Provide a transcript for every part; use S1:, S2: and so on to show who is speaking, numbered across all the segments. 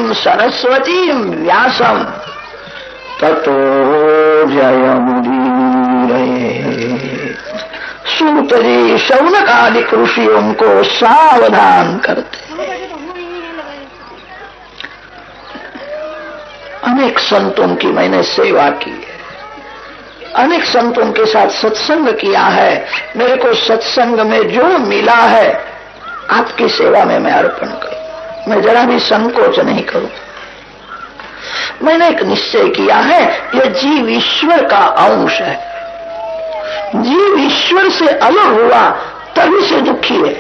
S1: वाणीम सरस्वतीम व्यासम ततो जयमुदीरये। सूत जी शौनकादिक ऋषियों को सावधान करते। अनेक संतों की मैंने सेवा की है, अनेक संतों के साथ सत्संग किया है। मेरे को सत्संग में जो मिला है आपकी सेवा में मैं अर्पण करूं। मैं जरा भी संकोच नहीं करूं। मैंने एक निश्चय किया है, यह जीव ईश्वर का अंश है। जीव ईश्वर से अलग हुआ तभी से दुखी है।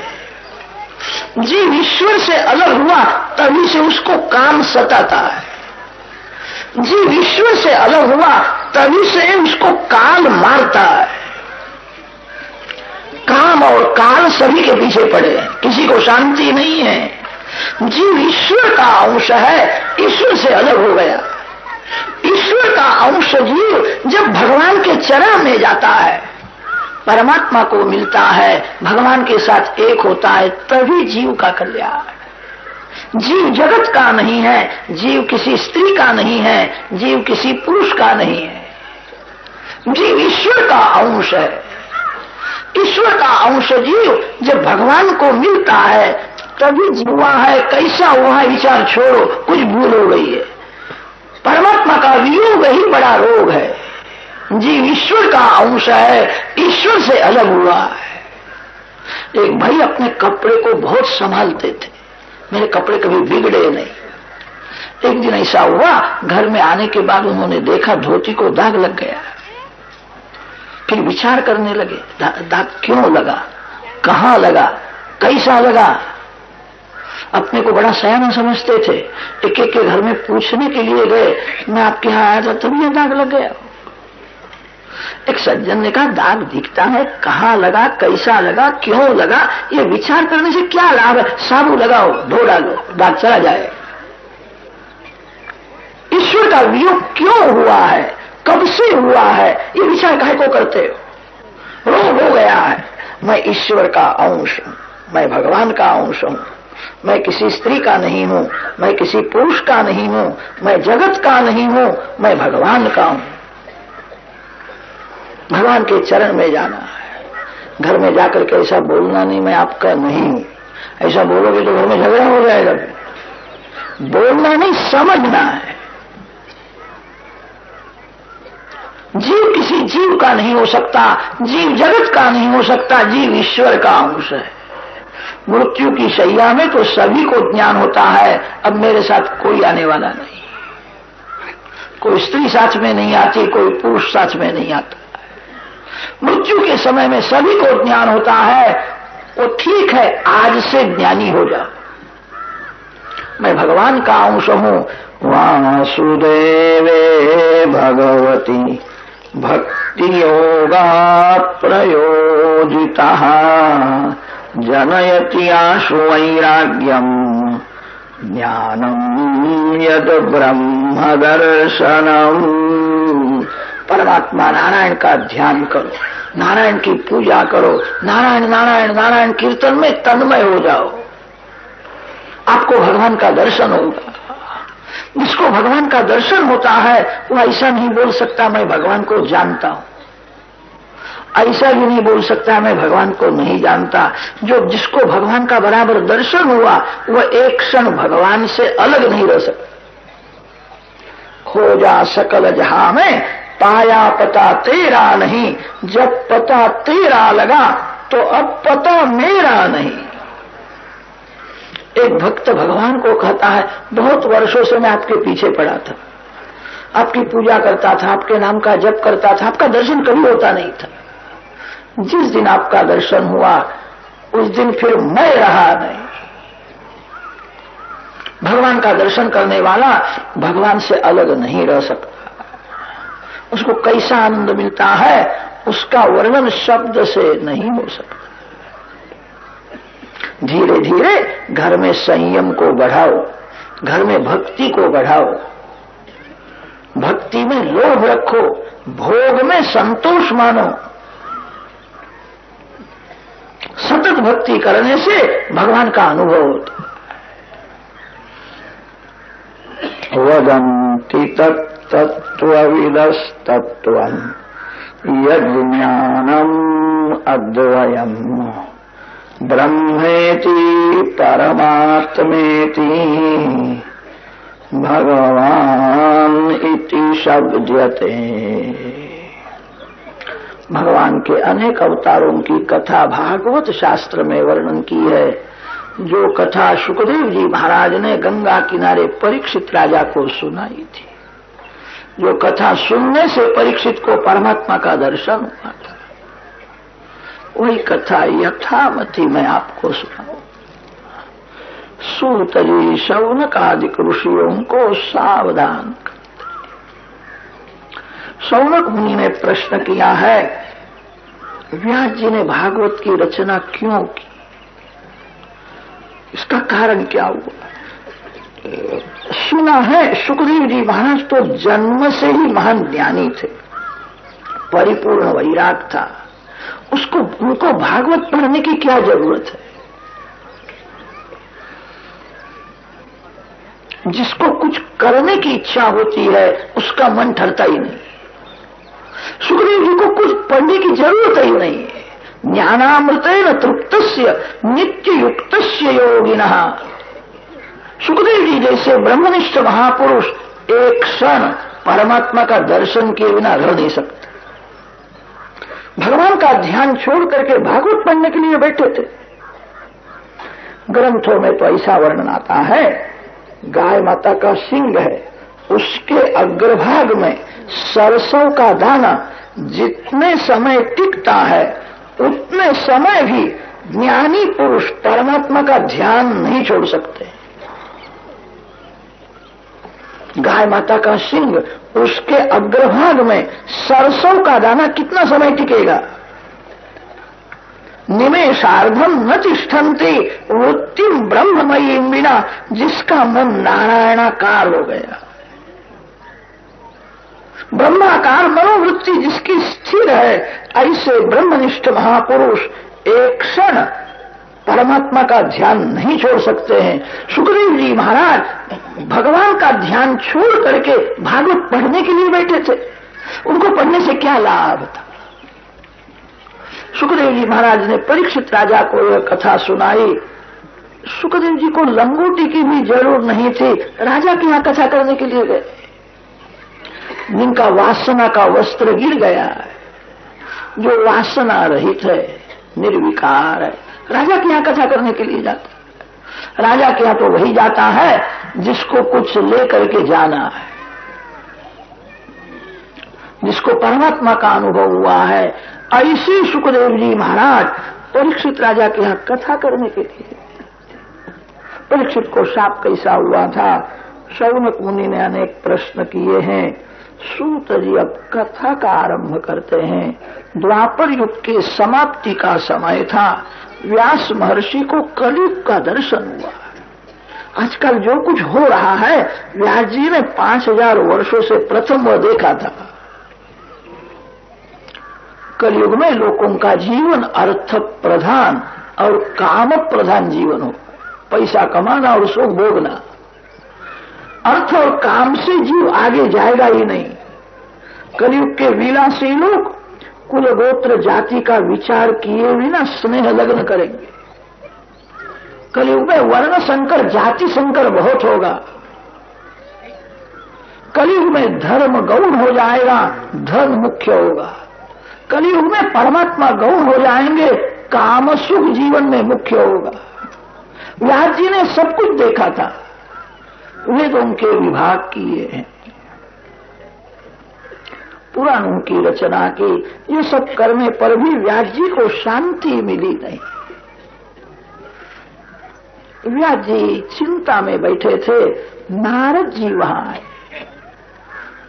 S1: जीव ईश्वर से अलग हुआ तभी से उसको काम सताता है। जीव ईश्वर से अलग हुआ तभी से उसको काल मारता है। काम और काल सभी के पीछे पड़े हैं, किसी को शांति नहीं है। जीव ईश्वर का अंश है, ईश्वर से अलग हो गया। ईश्वर का अंश जीव जब भगवान के चरण में जाता है, परमात्मा को मिलता है, भगवान के साथ एक होता है, तभी जीव का कल्याण। जीव जगत का नहीं है, जीव किसी स्त्री का नहीं है, जीव किसी पुरुष का नहीं है। जीव ईश्वर का अंश है। ईश्वर का अंश जीव जब भगवान को मिलता है तभी जीवा है। कैसा हुआ विचार छोड़ो, कुछ भूल हो गई है। परमात्मा का वियोग ही बड़ा रोग है। जीव ईश्वर का अंश है, ईश्वर से अलग हुआ है। एक भाई अपने कपड़े को बहुत संभालते थे, मेरे कपड़े कभी बिगड़े नहीं। एक दिन ऐसा हुआ, घर में आने के बाद उन्होंने देखा धोती को दाग लग गया। फिर विचार करने लगे, दाग क्यों लगा, कहां लगा, कैसा लगा। अपने को बड़ा सयाना समझते थे। एक एक के घर में पूछने के लिए गए, मैं आपके यहां आया था तभी यह दाग लग गया। एक सज्जन ने कहा, दाग दिखता है, कहां लगा, कैसा लगा, क्यों लगा, ये विचार करने से क्या लाभ है। साबुन लगाओ, धो डालो, दाग चला जाए। ईश्वर का वियोग क्यों हुआ है, कब से हुआ है, ये विचार काहे को करते हो। रोग हो गया है। मैं ईश्वर का अंश हूं, मैं भगवान का अंश हूं। मैं किसी स्त्री का नहीं हूं, मैं किसी पुरुष का नहीं हूं, मैं जगत का नहीं हूं, मैं भगवान का हूं। भगवान के चरण में जाना है। घर में जाकर के ऐसा बोलना नहीं, मैं आपका नहीं हूं। ऐसा बोलोगे तो घर में झगड़ा हो जाएगा। बोलना नहीं, समझना है। जीव किसी जीव का नहीं हो सकता, जीव जगत का नहीं हो सकता, जीव ईश्वर का अंश है। मृत्यु की शैया में तो सभी को ज्ञान होता है, अब मेरे साथ कोई आने वाला नहीं। कोई स्त्री साथ में नहीं आती, कोई पुरुष साथ में नहीं आता। मृत्यु के समय में सभी को ज्ञान होता है। वो ठीक है, आज से ज्ञानी हो जाओ। मैं भगवान का अंश हूं। वासुदेवे भगवती भक्ति योगा प्रयोजिता जनयति आशु वैराग्यम ज्ञानम यद ब्रह्म दर्शनम। परमात्मा नारायण का ध्यान करो, नारायण की पूजा करो, नारायण नारायण नारायण कीर्तन में तन्मय हो जाओ, आपको भगवान का दर्शन होगा। जिसको भगवान का दर्शन होता है वो ऐसा नहीं बोल सकता मैं भगवान को जानता हूं, ऐसा भी नहीं बोल सकता मैं भगवान को नहीं जानता। जो जिसको भगवान का बराबर दर्शन हुआ वह एक क्षण भगवान से अलग नहीं रह सकता। खोजा सकल जहां में पाया पता तेरा नहीं, जब पता तेरा लगा तो अब पता मेरा नहीं। एक भक्त भगवान को कहता है, बहुत वर्षों से मैं आपके पीछे पड़ा था, आपकी पूजा करता था, आपके नाम का जप करता था, आपका दर्शन कभी होता नहीं था। जिस दिन आपका दर्शन हुआ उस दिन फिर मैं रहा नहीं। भगवान का दर्शन करने वाला भगवान से अलग नहीं रह सकता। उसको कैसा आनंद मिलता है उसका वर्णन शब्द से नहीं हो सकता। धीरे धीरे घर में संयम को बढ़ाओ, घर में भक्ति को बढ़ाओ, भक्ति में लोभ रखो, भोग में संतोष मानो। सतत भक्ति करने से भगवान का अनुभव होता। वदन्ति तत्तत्त्वविदस्तत्त्वम् यज्ञानम् अद्वयम् ब्रह्मेति परमात्मेति भगवान इति शब्दते। भगवान के अनेक अवतारों की कथा भागवत शास्त्र में वर्णन की है। जो कथा सुखदेव जी महाराज ने गंगा किनारे परीक्षित राजा को सुनाई थी, जो कथा सुनने से परीक्षित को परमात्मा का दर्शन हुआ था, वही कथा यथामति मैं आपको सुनाऊं। सूत जी शौनक आदि ऋषियों को सावधान करते। शौनक मुनि ने प्रश्न किया है, व्यास जी ने भागवत की रचना क्यों की, इसका कारण क्या हुआ? सुना है सुखदेव जी महाराज तो जन्म से ही महान ज्ञानी थे, परिपूर्ण वैराग था, उनको भागवत पढ़ने की क्या जरूरत है? जिसको कुछ करने की इच्छा होती है उसका मन ठहरता ही नहीं। सुखदेव जी को कुछ पढ़ने की जरूरत ही नहीं है। ज्ञानामृतेन तृप्तस्य नित्य युक्तस्य योगिनः। सुखदेव जी जैसे ब्रह्मनिष्ठ महापुरुष एक क्षण परमात्मा का दर्शन किए बिना रह नहीं सकते। भगवान का ध्यान छोड़ करके भागवत पढ़ने के लिए बैठे थे। ग्रंथों में तो ऐसा वर्णन आता है, गाय माता का सिंग है, उसके अग्रभाग में सरसों का दाना जितने समय टिकता है उतने समय भी ज्ञानी पुरुष परमात्मा का ध्यान नहीं छोड़ सकते। गाय माता का सिंग, उसके अग्रभाग में सरसों का दाना कितना समय टिकेगा? निमेषार्धम न तिष्ठन्ति वृत्तिम ब्रह्ममयी बिना, जिसका मन नारायणाकार हो गया, ब्रह्माकार मनोवृत्ति जिसकी स्थिर है, ऐसे ब्रह्मनिष्ठ महापुरुष एक क्षण परमात्मा का ध्यान नहीं छोड़ सकते हैं। सुखदेव जी महाराज भगवान का ध्यान छोड़ करके भागवत पढ़ने के लिए बैठे थे। उनको पढ़ने से क्या लाभ था? सुखदेव जी महाराज ने परीक्षित राजा को यह कथा सुनाई। सुखदेव जी को लंगोटी की भी जरूर नहीं थी, राजा के यहां कथा करने के लिए गए। जिनका वासना का वस्त्र गिर गया है, जो वासना रहित है, निर्विकार है, राजा के यहां कथा करने के लिए जाता है। राजा के यहां तो वही जाता है जिसको कुछ लेकर के जाना है, जिसको परमात्मा का अनुभव हुआ है। ऐसे सुखदेव जी महाराज परीक्षित राजा के यहां कथा करने के लिए। परीक्षित को शाप कैसा हुआ था? शौनक मुनि ने अनेक प्रश्न किए हैं। सूत जी अब कथा का आरंभ करते हैं। द्वापर युग के समाप्ति का समय था। व्यास महर्षि को कलयुग का दर्शन हुआ। आजकल जो कुछ हो रहा है, व्यास जी ने 5000 वर्षों से प्रथम वह देखा था। कलयुग में लोगों का जीवन अर्थ प्रधान और काम प्रधान जीवन हो, पैसा कमाना और सुख भोगना। अर्थ और काम से जीव आगे जाएगा ही नहीं। कलयुग के विलासी लोग कुल गोत्र जाति का विचार किए बिना स्नेह लग्न करेंगे। कलयुग में वर्ण संकर जाति संकर बहुत होगा। कलयुग में धर्म गौण हो जाएगा, धर्म मुख्य होगा। कलयुग में परमात्मा गौण हो जाएंगे, काम सुख जीवन में मुख्य होगा। व्यास जी ने सब कुछ देखा था, वेदों के विभाग किए हैं, पुराणों की रचना की। ये सब करने पर भी व्यास जी को शांति मिली नहीं। व्यास जी चिंता में बैठे थे। नारद जी वहां आए।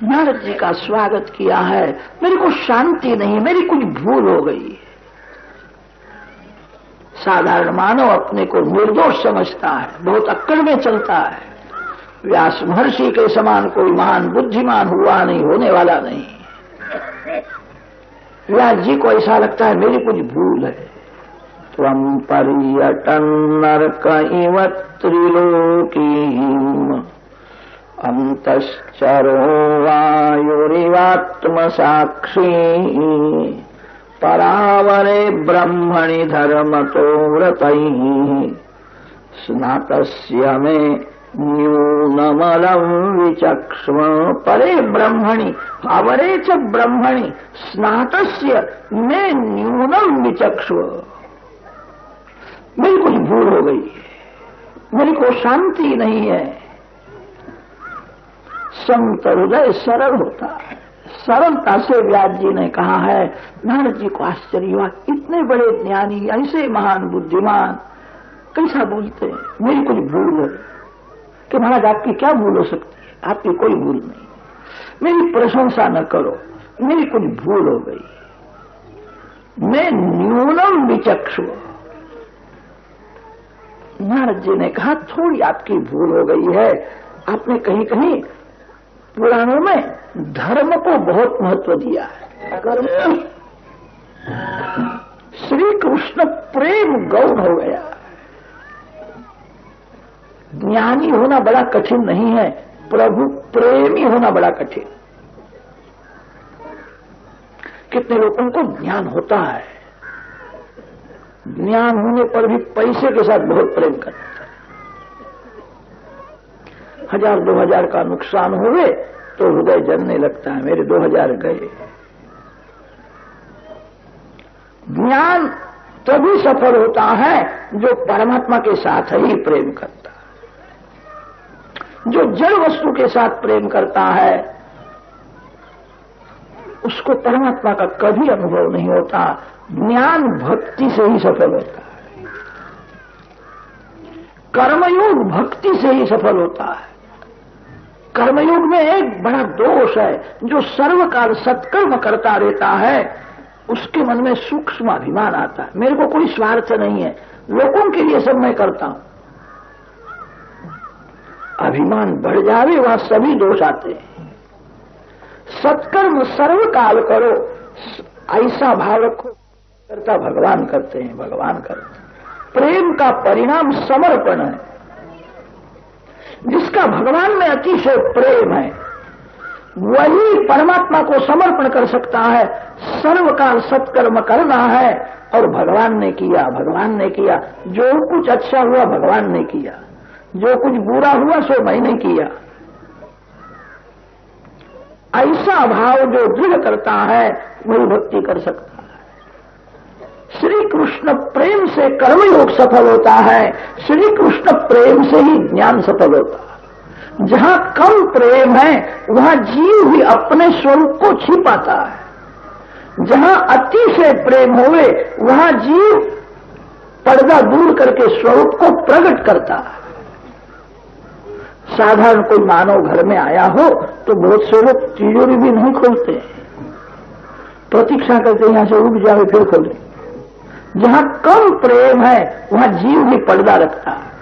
S1: नारद जी का स्वागत किया है। मेरी को शांति नहीं, मेरी कुछ भूल हो गई। साधारण मानव अपने को निर्दोष समझता है, बहुत अक्कड़ में चलता है। व्यास महर्षि के समान कोई महान बुद्धिमान हुआ नहीं, होने वाला नहीं। व्यास जी को ऐसा लगता है मेरी कुछ भूल है। त्वं पर्यटन नरक इव त्रिलोकीम् अंतश्चरो वायुरिवात्मसाक्षी परावरे ब्रह्मणि धर्मतो व्रतैः स्नातस्य मे न्यूनमलं विचक्ष्व। परे ब्रह्मणि अवरे च ब्रह्मणि स्नातस्य मे न्यूनम विचक्ष्व। मेरी कुछ भूल हो गई, मेरी को शांति नहीं है। संत हृदय सरल होता है। सरलता से व्यास जी ने कहा है, नारद जी को आश्चर्य हुआ, इतने बड़े ज्ञानी, ऐसे महान बुद्धिमान कैसा बोलते हैं, मेरी कुछ भूल है। कि महाराज आपकी क्या भूल हो सकती है? आपकी कोई भूल नहीं, मेरी प्रशंसा न करो, मेरी कुछ भूल हो गई। मैं न्यूनम विचक्षु। नारद जी ने कहा थोड़ी आपकी भूल हो गई है। आपने कहीं कहीं पुराणों में धर्म को बहुत महत्व दिया है। कर्म श्री कृष्ण प्रेम गौण हो गया। ज्ञानी होना बड़ा कठिन नहीं है, प्रभु प्रेमी होना बड़ा कठिन। कितने लोगों को ज्ञान होता है, ज्ञान होने पर भी पैसे के साथ बहुत प्रेम करते हैं। 1000-2000 का नुकसान हुए तो हृदय जलने लगता है, मेरे 2000 गए। ज्ञान तभी सफल होता है जो परमात्मा के साथ ही प्रेम करता है। जो जड़ वस्तु के साथ प्रेम करता है उसको परमात्मा का कभी अनुभव नहीं होता। ज्ञान भक्ति से ही सफल होता है, कर्मयोग भक्ति से ही सफल होता है। कर्मयोग में एक बड़ा दोष है, जो सर्वकाल सत्कर्म करता रहता है उसके मन में सूक्ष्म अभिमान आता है। मेरे को कोई स्वार्थ नहीं है, लोगों के लिए सब मैं करता हूं। अभिमान बढ़ जावे वहां सभी दोष आते हैं। सत्कर्म सर्वकाल करो, ऐसा भाव रखो, करता भगवान करते हैं, भगवान करते हैं। प्रेम का परिणाम समर्पण है। जिसका भगवान में अतिशय प्रेम है वही परमात्मा को समर्पण कर सकता है। सर्वकाल सत्कर्म करना है और भगवान ने किया, भगवान ने किया। जो कुछ अच्छा हुआ भगवान ने किया, जो कुछ बुरा हुआ सो मैंने किया। ऐसा भाव जो दृढ़ करता है वही भक्ति कर सकता है। श्री कृष्ण प्रेम से कर्मयोग सफल होता है, श्री कृष्ण प्रेम से ही ज्ञान सफल होता है। जहां कम प्रेम है वहां जीव भी अपने स्वरूप को छिपाता है। जहां अतिशय प्रेम होवे वहां जीव पर्दा दूर करके स्वरूप को प्रकट करता है। साधारण कोई मानव घर में आया हो तो बहुत से लोग तिजोरी भी नहीं खोलते, प्रतीक्षा करते यहां से उठ जावे फिर खोले। जहां कम प्रेम है वहां जीव भी पर्दा रखता है।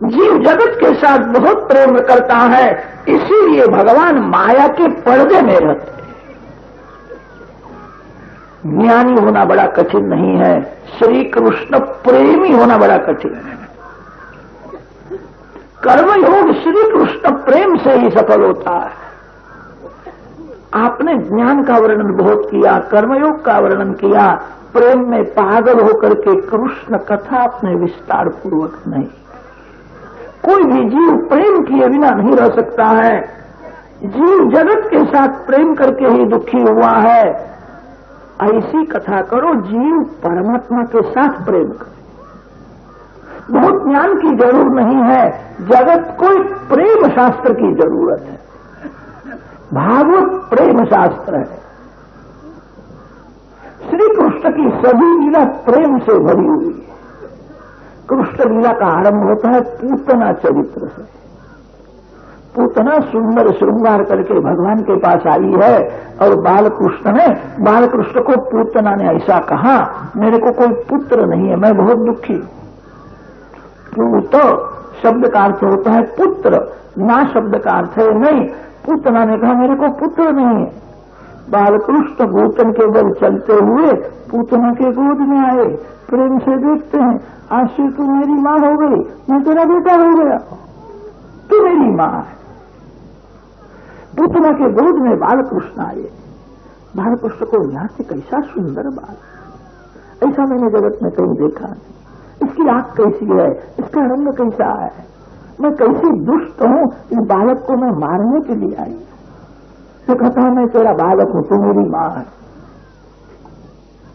S1: जीव जगत के साथ बहुत प्रेम करता है, इसीलिए भगवान माया के पर्दे में रहते हैं। ज्ञानी होना बड़ा कठिन नहीं है, श्री कृष्ण प्रेमी होना बड़ा कठिन है। कर्मयोग श्री कृष्ण प्रेम से ही सफल होता है। आपने ज्ञान का वर्णन बहुत किया, कर्मयोग का वर्णन किया, प्रेम में पागल होकर के कृष्ण कथा अपने विस्तार पूर्वक नहीं। कोई भी जीव प्रेम किए बिना नहीं रह सकता है। जीव जगत के साथ प्रेम करके ही दुखी हुआ है। ऐसी कथा करो जीव परमात्मा के साथ प्रेम करे। बहुत ज्ञान की जरूरत नहीं है, जगत को प्रेम शास्त्र की जरूरत है। भागवत प्रेम शास्त्र है। श्री कृष्ण की सभी लीला प्रेम से भरी हुई है। कृष्ण लीला का आरंभ होता है पूतना चरित्र से। पूतना सुंदर श्रृंगार करके भगवान के पास आई है और बालकृष्ण को पूतना ने ऐसा कहा, मेरे को कोई पुत्र नहीं है, मैं बहुत दुखी। पूत शब्द का अर्थ होता है पुत्र, ना शब्द का अर्थ है नहीं। पूतना ने कहा मेरे को पुत्र नहीं है। बालकृष्ण भूतन के बल चलते हुए पूतना के गोद में आए, प्रेम से देखते हैं, आज से तू मेरी मां हो गई, मैं तेरा बेटा हो गया। तू मेरी मां है। पूतना के गोद में बालकृष्ण आए। बालकृष्ण को यहां से कैसा सुंदर बाल, ऐसा मैंने जगत में कहीं देखा नहीं। इसकी आंख कैसी है, इसका रंग कैसा है, मैं कैसी दुष्ट हूं, इस बालक को मैं मारने के लिए आई। तो कहता है मैं तेरा बालक हूं, तू मेरी मां है।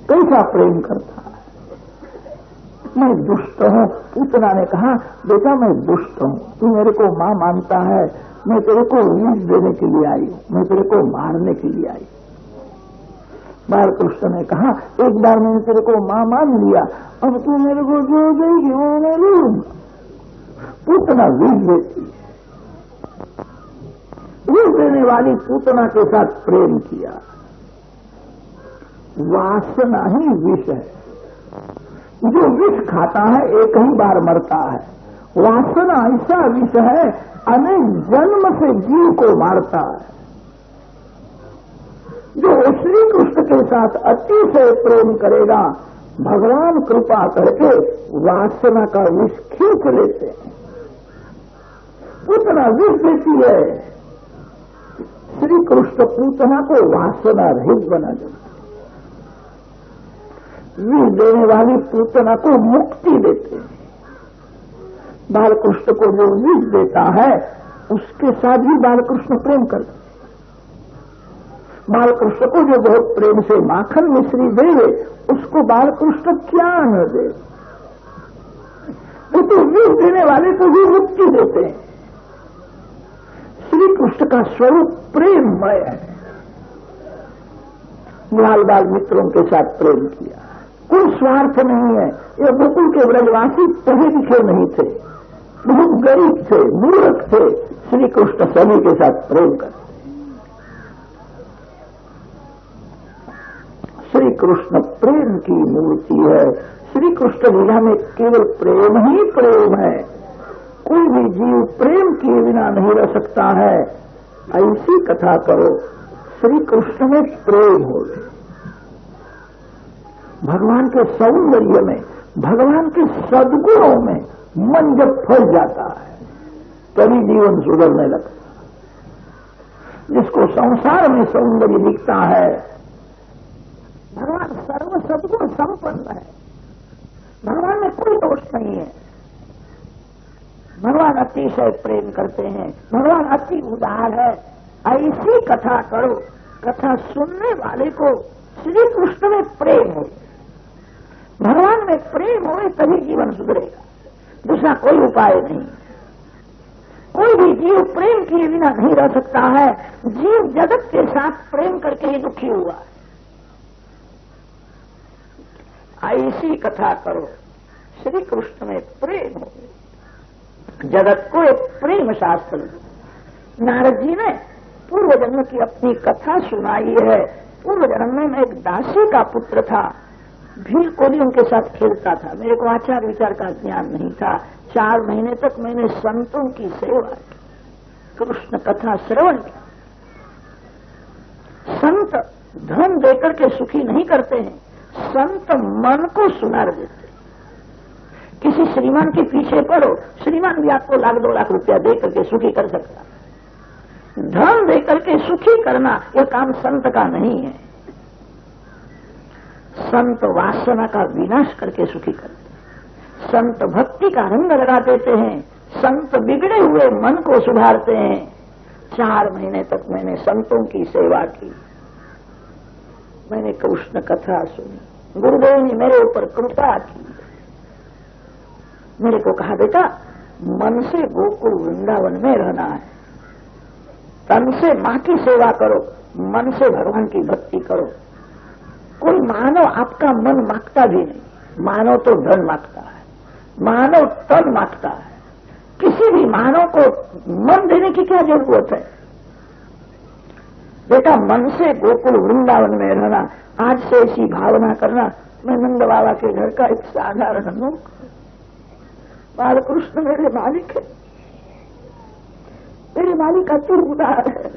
S1: कैसा प्रेम करता है। मैं दुष्ट हूं। पूतना ने कहा बेटा मैं दुष्ट हूं, तू मेरे को मां मानता है, मैं तेरे को विष देने के लिए आई हूं, मैं तेरे को मारने के लिए आई। बालकृष्ण ने कहा एक बार मैंने तेरे को मां मान लिया, अब तू मेरे को जो देगी वो मैं लूंगा। पूतना विष देती है। विष देने वाली पूतना के साथ प्रेम किया। वासना ही विष है। जो विष खाता है एक ही बार मरता है। वासना ऐसा विष है, अनेक जन्म से जीव को मारता है। जो श्री कृष्ण के साथ अतिशय प्रेम करेगा, भगवान कृपा करके वासना का विष खींच लेते हैं। पूतना विष देती है, श्री कृष्ण पूतना को वासना रहित बना देते। विष देने वाली पूतना को मुक्ति देते हैं। बालकृष्ण को जो विष देता है उसके साथ भी बालकृष्ण प्रेम करते। बालकृष्ण को जो बहुत प्रेम से माखन मिश्री दे, उसको बालकृष्ण क्या न दे। वो तो विष देने वाले को भी मुक्ति देते हैं। श्री कृष्ण का स्वरूप प्रेममय है। बाल बाल मित्रों के साथ प्रेम किया, कोई स्वार्थ नहीं है। ये गोकुल के ब्रजवासी पढ़े लिखे नहीं थे, बहुत गरीब थे, मूर्ख थे। श्री कृष्ण सभी के साथ प्रेम करते। श्री कृष्ण प्रेम की मूर्ति है। श्री कृष्ण लीला में केवल प्रेम ही प्रेम है। कोई भी जीव प्रेम किए बिना नहीं रह सकता है। ऐसी कथा करो, श्री कृष्ण में प्रेम हो। भगवान के सौंदर्य में, भगवान के सद्गुणों में मन जब फंस जाता है तभी जीवन सुधरने लगता है। जिसको संसार में सौंदर्य दिखता है, भगवान सर्व सद्गुण संपन्न है, भगवान में कोई दोष नहीं है। भगवान अतिशय प्रेम करते हैं, भगवान अति उदार है। ऐसी कथा करो, कथा सुनने वाले को श्री कृष्ण में प्रेम हो, भगवान में प्रेम हो, तभी जीवन सुधरेगा। दूसरा कोई उपाय नहीं। कोई भी जीव प्रेम किए बिना नहीं रह सकता है। जीव जगत के साथ प्रेम करके ही दुखी हुआ है। ऐसी कथा करो, श्री कृष्ण में प्रेम हो। जगत को एक प्रेम शास्त्र। नारद जी ने पूर्व जन्म की अपनी कथा सुनाई है। पूर्व जन्म में मैं एक दासी का पुत्र था, भील कोली उनके साथ खेलता था। मेरे को आचार विचार का ज्ञान नहीं था। 4 महीने तक मैंने संतों की सेवा की, कृष्ण कथा श्रवण किया। संत धन देकर के सुखी नहीं करते हैं, संत मन को सुनार देते। किसी श्रीमान के पीछे पड़ो, श्रीमान भी आपको 1 लाख 2 लाख रुपया देकर के सुखी कर सकता। धन देकर के सुखी करना यह काम संत का नहीं है। संत वासना का विनाश करके सुखी करते। संत भक्ति का रंग लगा देते हैं। संत बिगड़े हुए मन को सुधारते हैं। 4 महीने तक मैंने संतों की सेवा की, मैंने कृष्ण कथा सुनी। गुरुदेव ने मेरे ऊपर कृपा की। मेरे को कहा बेटा मन से गोकुल वृंदावन में रहना है, तन से मां की सेवा करो, मन से भगवान की भक्ति करो। कोई मानव आपका मन मांगता भी नहीं। मानव तो धन मांगता है, मानव तन मांगता है। किसी भी मानव को मन देने की क्या जरूरत है। बेटा मन से गोकुल वृंदावन में रहना, आज से ऐसी भावना करना। मैं नंद बाबा के घर का एक साधारण लोग, बालकृष्ण मेरे मालिक है। मेरे मालिक अति उदार है,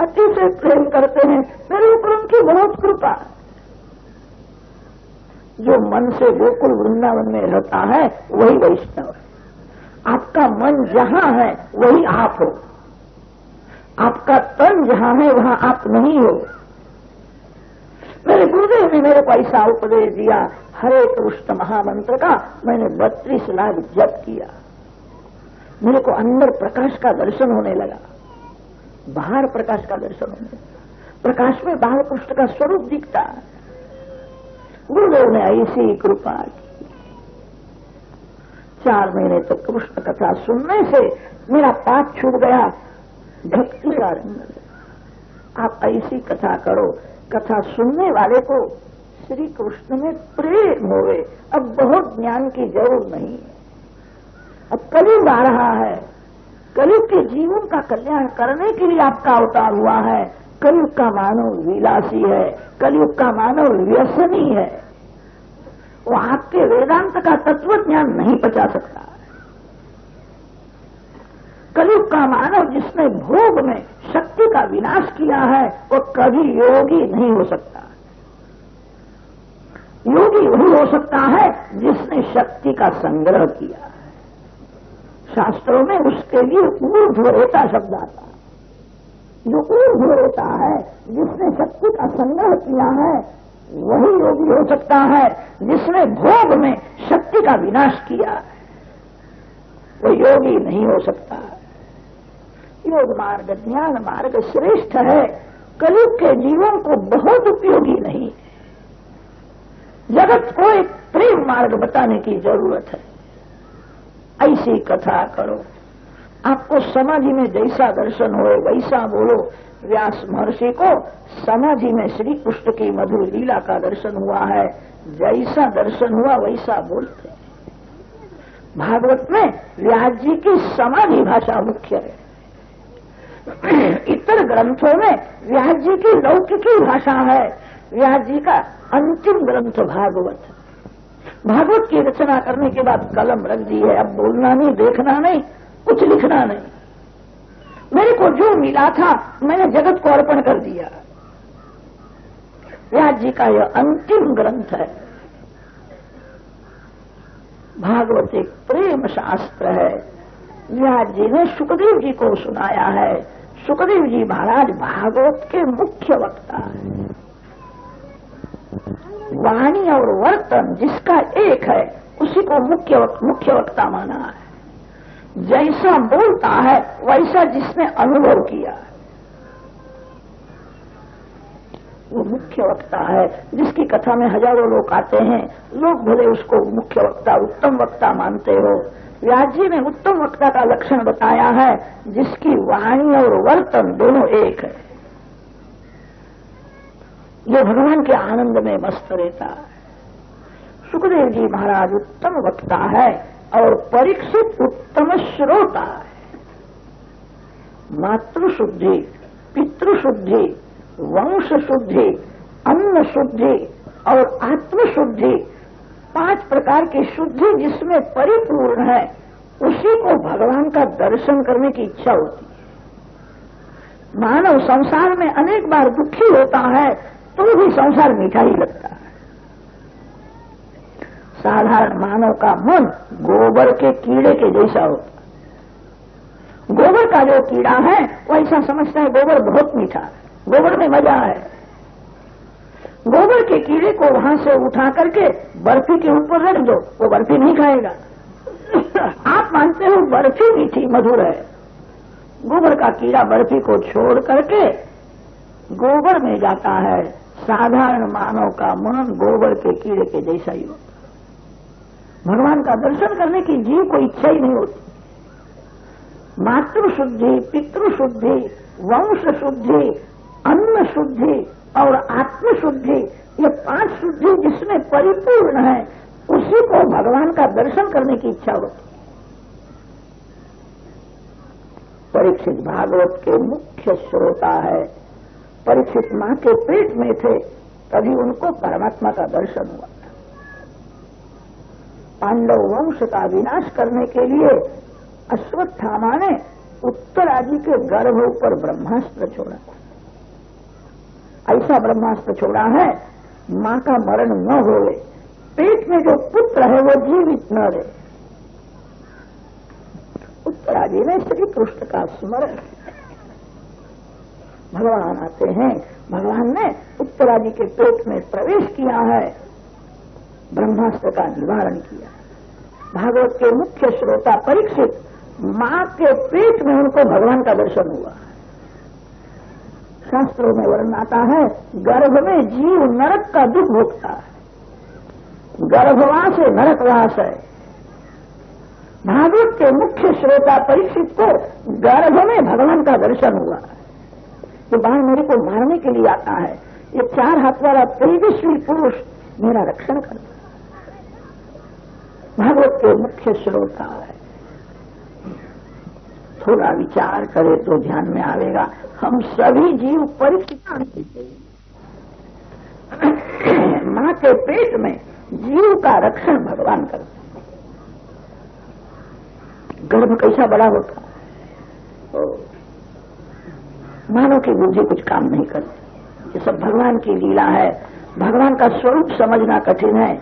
S1: अति से प्रेम करते हैं। मेरे ऊपर उनकी बहुत कृपा है। जो मन से गोकुल वृंदावन में रहता है वही वैष्णव है। आपका मन जहां है वही आप हो, आपका तन जहां है वहां आप नहीं हो। मेरे गुरुदेव ने मेरे को ऐसा उपदेश दिया, हरे कृष्ण महामंत्र का मैंने 32 लाख जप किया। मेरे को अंदर प्रकाश का दर्शन होने लगा, बाहर प्रकाश का दर्शन होने लगा। प्रकाश में बाहर कृष्ण का स्वरूप दिखता है। गुरुदेव ने ऐसी कृपा की। 4 महीने तक कृष्ण कथा सुनने से मेरा पाप छूट गया, भक्ति का रंग। आप ऐसी कथा करो, कथा सुनने वाले को श्री कृष्ण में प्रेम होवे। अब बहुत ज्ञान की जरूरत नहीं है। अब कलयुग आ रहा है, कलयुग के जीवन का कल्याण करने के लिए आपका अवतार हुआ है। कलयुग का मानव विलासी है, कलयुग का मानव व्यसनी है। वो आपके वेदांत का तत्व ज्ञान नहीं पचा सकता। कलयुग का मानव जिसने भोग में शक्ति का विनाश किया है वो कभी योगी नहीं हो सकता। योगी वही हो सकता है जिसने शक्ति का संग्रह किया है। शास्त्रों में उसके लिए ऊर्ध्वरेता शब्द आता है। जो ऊर्ध्वरेता है, जिसने शक्ति का संग्रह किया है, वही योगी हो सकता है। जिसने भोग में शक्ति का विनाश किया है वो योगी नहीं हो सकता। योग मार्ग, ज्ञान मार्ग श्रेष्ठ है, कलयुग के जीवन को बहुत उपयोगी नहीं है। जगत को एक प्रेम मार्ग बताने की जरूरत है। ऐसी कथा करो, आपको समाधि में जैसा दर्शन हो वैसा बोलो। व्यास महर्षि को समाधि में श्री कृष्ण की मधुर लीला का दर्शन हुआ है, जैसा दर्शन हुआ वैसा बोलते। भागवत में व्यास जी की समाधि भाषा मुख्य है। इतर ग्रंथों में व्यास जी की लौकिकी भाषा है। व्यास जी का अंतिम ग्रंथ भागवत। भागवत की रचना करने के बाद कलम रख दी है, अब बोलना नहीं, देखना नहीं, कुछ लिखना नहीं। मेरे को जो मिला था मैंने जगत को अर्पण कर दिया। व्यास जी का यह अंतिम ग्रंथ है। भागवत एक प्रेम शास्त्र है। व्यास जी ने सुखदेव जी को सुनाया है। सुखदेव जी महाराज भागवत के मुख्य वक्ता है। वाणी और वर्तन जिसका एक है उसी को मुख्य वक्ता माना है। जैसा बोलता है वैसा जिसने अनुभव किया है वो मुख्य वक्ता है। जिसकी कथा में हजारों लोग आते हैं, लोग भले उसको मुख्य वक्ता, उत्तम वक्ता मानते हो। व्यास जी ने उत्तम वक्ता का लक्षण बताया है, जिसकी वाणी और वर्तन दोनों एक है, जो भगवान के आनंद में मस्त रहता है। सुखदेव जी महाराज उत्तम वक्ता है और परीक्षित उत्तम श्रोता है। मातृशुद्धि, पितृशुद्धि, वंश शुद्धि, अन्न शुद्धि और आत्मशुद्धि, 5 प्रकार की शुद्धि जिसमें परिपूर्ण है, उसी को भगवान का दर्शन करने की इच्छा होती है। मानव संसार में अनेक बार दुखी होता है तो भी संसार मीठा ही लगता है। साधारण मानव का मन गोबर के कीड़े के जैसा होता है। गोबर का जो कीड़ा है वो ऐसा समझता है गोबर बहुत मीठा है, गोबर में मजा है। गोबर के कीड़े को वहां से उठा करके बर्फी के ऊपर रख दो, वो बर्फी नहीं खाएगा। आप मानते हो बर्फी मीठी मधुर है। गोबर का कीड़ा बर्फी को छोड़ करके गोबर में जाता है। साधारण मानव का मन गोबर के कीड़े के जैसा ही होता। भगवान का दर्शन करने की जीव को इच्छा ही नहीं होती। मातृशुद्धि, पितृशुद्धि, वंश शुद्धि, अन्न शुद्धि और आत्मशुद्धि, ये 5 शुद्धि जिसमें परिपूर्ण है, उसी को भगवान का दर्शन करने की इच्छा होती। परीक्षित भागवत के मुख्य श्रोता है। परीक्षित मां के पेट में थे तभी उनको परमात्मा का दर्शन हुआ था। पांडव वंश का विनाश करने के लिए अश्वत्थामा ने उत्तरादि के गर्भ पर ब्रह्मास्त्र छोड़ा। ऐसा ब्रह्मास्त्र छोड़ा है मां का मरण न होवे, पेट में जो पुत्र है वो जीवित न रहे। उत्तरा जी ने श्री कृष्ण का स्मरण। भगवान आते हैं, भगवान ने उत्तरा जी के पेट में प्रवेश किया है, ब्रह्मास्त्र का निवारण किया। भागवत के मुख्य श्रोता परीक्षित, मां के पेट में उनको भगवान का दर्शन हुआ। शास्त्रों में वर्णन आता है, गर्भ में जीव नरक का दुख भोगता है, गर्भवास है, नरकवास है। भागवत के मुख्य श्रोता परीक्षित को गर्भ में भगवान का दर्शन हुआ। ये बाण मेरे को मारने के लिए आता है, ये 4 हाथ वाला तेजस्वी पुरुष मेरा रक्षण करता है। भागवत के मुख्य श्रोता है। थोड़ा विचार करे तो ध्यान में आएगा, हम सभी जीव परीक्षित। मां के पेट में जीव का रक्षण भगवान करते। गर्भ कैसा बड़ा होता है, मानव की बुद्धि कुछ काम नहीं करती। ये सब भगवान की लीला है। भगवान का स्वरूप समझना कठिन है,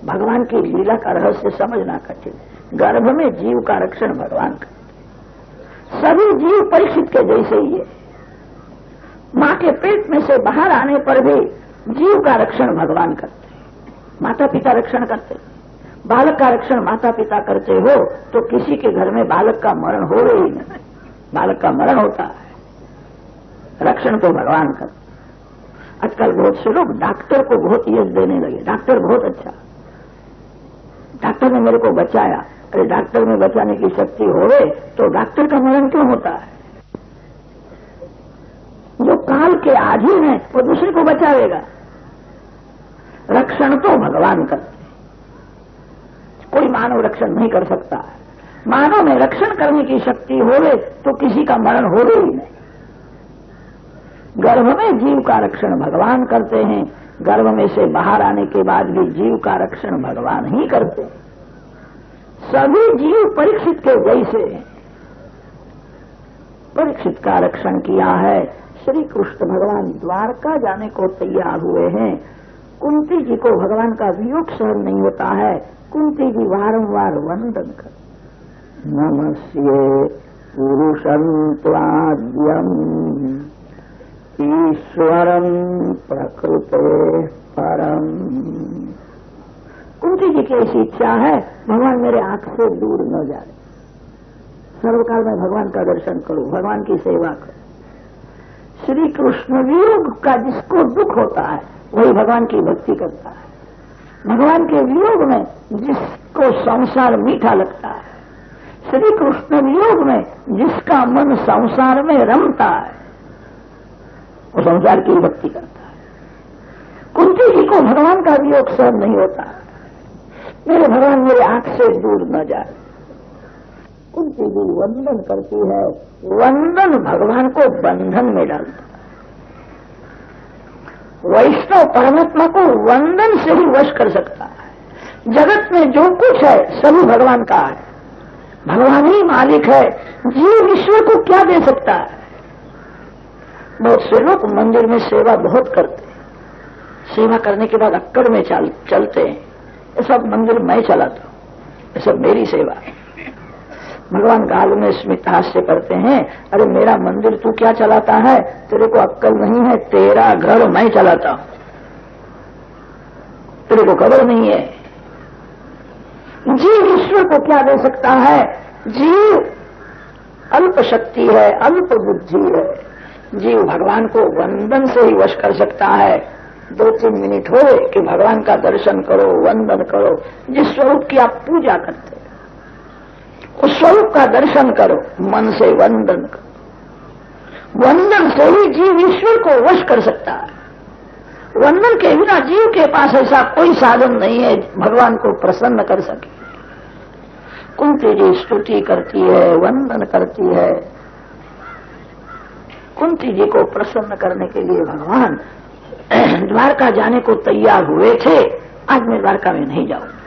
S1: भगवान की लीला का रहस्य समझना कठिन है। गर्भ में जीव का रक्षण भगवान करते। सभी जीव परीक्षित के जैसे ही है। मां के पेट में से बाहर आने पर भी जीव का रक्षण भगवान करते। माता पिता रक्षण करते। बालक का रक्षण माता पिता करते हो तो किसी के घर में बालक का मरण हो ही नहीं, बालक का मरण होता है। रक्षण तो भगवान करते। आजकल बहुत से लोग डॉक्टर को बहुत यश देने लगे, डॉक्टर बहुत अच्छा, डॉक्टर ने मेरे को बचाया। अरे डॉक्टर में बचाने की शक्ति होवे तो डॉक्टर का मरण क्यों होता है? जो काल के अधीन है वो दूसरे को बचावेगा। रक्षण तो भगवान करते, कोई मानव रक्षण नहीं कर सकता। मानव में रक्षण करने की शक्ति होवे तो किसी का मरण होवे ही नहीं। गर्भ में जीव का रक्षण भगवान करते हैं, गर्भ में से बाहर आने के बाद भी जीव का रक्षण भगवान ही करते हैं। सभी जीव परीक्षित के जैसे परीक्षित का रक्षण किया है। श्री कृष्ण भगवान द्वारका जाने को तैयार हुए हैं। कुंती जी को भगवान का वियोग सहन नहीं होता है। कुंती जी वारंवार वंदन कर, नमस्ये पुरुषं त्वाद्यम् ईश्वरं प्रकृते परम। कुंती जी की ऐसी इच्छा है, भगवान मेरे आंख से दूर न जाए, सर्वकाल में भगवान का दर्शन करूं, भगवान की सेवा करूं। श्री कृष्ण वियोग का जिसको दुख होता है वही भगवान की भक्ति करता है। भगवान के वियोग में जिसको संसार मीठा लगता है, श्री कृष्ण वियोग में जिसका मन संसार में रमता है, वो संसार की भक्ति करता है। कुंती जी को भगवान का वियोग सहन नहीं होता, मेरे भगवान मेरे आंख से दूर न जाए। कुंती जी वंदन करती है, वंदन भगवान को बंधन में डालता है। वैष्णव परमात्मा को वंदन से ही वश कर सकता है। जगत में जो कुछ है सभी भगवान का है, भगवान ही मालिक है। जीव ईश्वर को क्या दे सकता है? बहुत से लोग मंदिर में सेवा बहुत करते हैं, सेवा करने के बाद अक्कड़ में चलते हैं, ये सब मंदिर मैं चलाता हूं, ये सब मेरी सेवा है। भगवान गाल में स्मित हास्य करते हैं, अरे मेरा मंदिर तू क्या चलाता है? तेरे को अक्कल नहीं है, तेरा घर मैं चलाता हूं, तेरे को खबर नहीं है। जीव ईश्वर को क्या दे सकता है? जीव अल्प शक्ति है, अल्प बुद्धि है। जीव भगवान को वंदन से ही वश कर सकता है। 2-3 मिनट हो कि भगवान का दर्शन करो, वंदन करो। जिस स्वरूप की आप पूजा करते उस स्वरूप का दर्शन करो, मन से वंदन करो। वंदन से ही जीव ईश्वर को वश कर सकता है। वंदन के बिना जीव के पास ऐसा कोई साधन नहीं है भगवान को प्रसन्न कर सके। कुंती जी स्तुति करती है, वंदन करती है। कुंती जी को प्रसन्न करने के लिए भगवान द्वारका जाने को तैयार हुए थे। आज मैं द्वारका में नहीं जाऊंगा।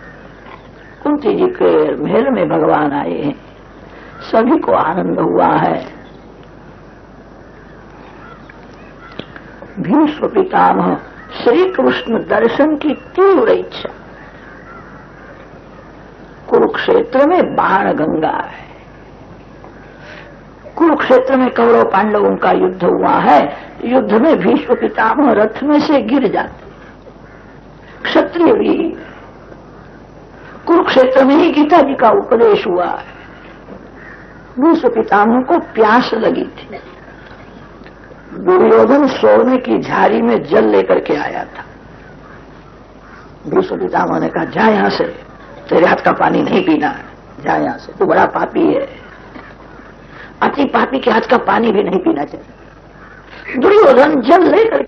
S1: कुंती जी के महल में भगवान आए हैं, सभी को आनंद हुआ है। भीष्म पितामह श्री कृष्ण दर्शन की तीव्र इच्छा। कुरुक्षेत्र में बाण गंगा है, कुरुक्षेत्र में कौरव पांडवों का युद्ध हुआ है। युद्ध में भीष्म पितामह रथ में से गिर जाते। क्षत्रिय भी कुरुक्षेत्र में ही गीता जी का उपदेश हुआ है। भीष्म पितामह को प्यास लगी थी। दुर्योधन सोने की झाड़ी में जल लेकर के आया था। भीष्म पितामह ने कहा, जा यहां से, तेरे हाथ का पानी नहीं पीना है, जा यहां से, तू बड़ा पापी है। अति पापी के हाथ का पानी भी नहीं पीना चाहिए। दुर्योधन जल लेकर